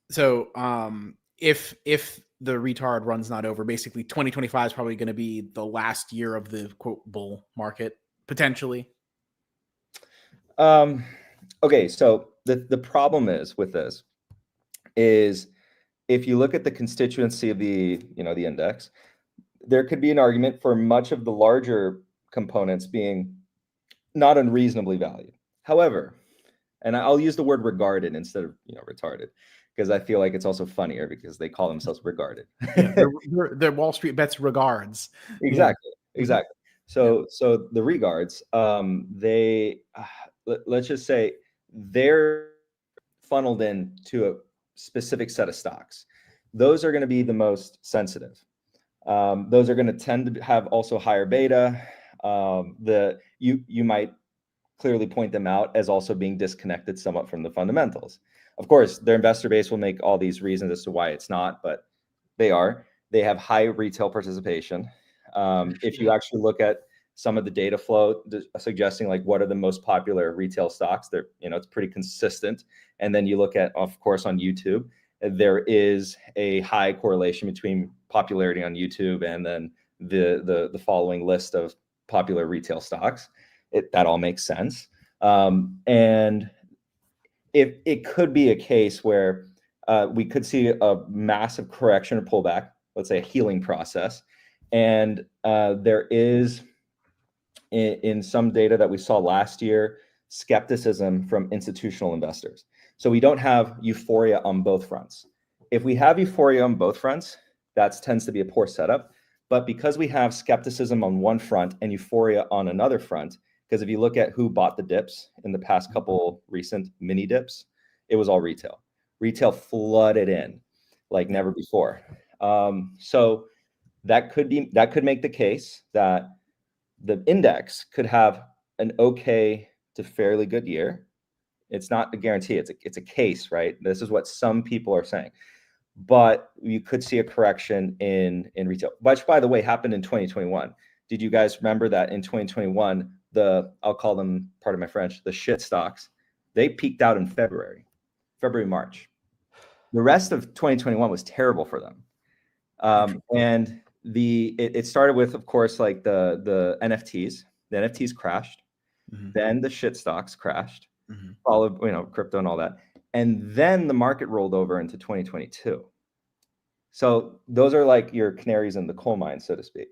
So if the retard run's not over, basically 2025 is probably going to be the last year of the quote bull market potentially. Okay, so the problem is with this is if you look at the constituency of the the index, there could be an argument for much of the larger components being not unreasonably valued. However, and I'll use the word regarded instead of retarded, because I feel like it's also funnier because they call themselves regarded. Yeah, they're Wall Street bets regards. Exactly, Yeah. exactly. So the regards, they let's just say they're funneled into a specific set of stocks. Those are going to be the most sensitive. Those are going to tend to have also higher beta. You might clearly point them out as also being disconnected somewhat from the fundamentals. Of course, their investor base will make all these reasons as to why it's not, but they are. They have high retail participation. If you actually look at some of the data flow suggesting like what are the most popular retail stocks, they're it's pretty consistent. And then you look at, of course, on YouTube, there is a high correlation between popularity on YouTube and then the following list of popular retail stocks. That all makes sense. And it could be a case where we could see a massive correction or pullback, let's say a healing process. And there is, in some data that we saw last year, skepticism from institutional investors. So we don't have euphoria on both fronts. If we have euphoria on both fronts, that tends to be a poor setup. But because we have skepticism on one front and euphoria on another front, because if you look at who bought the dips in the past couple recent mini dips, it was all retail. Retail flooded in like never before. So that could make the case that the index could have an okay to fairly good year. It's not a guarantee. It's a case, right? This is what some people are saying. But you could see a correction in retail, which, by the way, happened in 2021. Did you guys remember that in 2021, I'll call them, pardon my French, the shit stocks, they peaked out in February, March. The rest of 2021 was terrible for them. And it started with, of course, like the NFTs. The NFTs crashed. Then the shit stocks crashed, followed, crypto and all that. And then the market rolled over into 2022. So those are like your canaries in the coal mine, so to speak.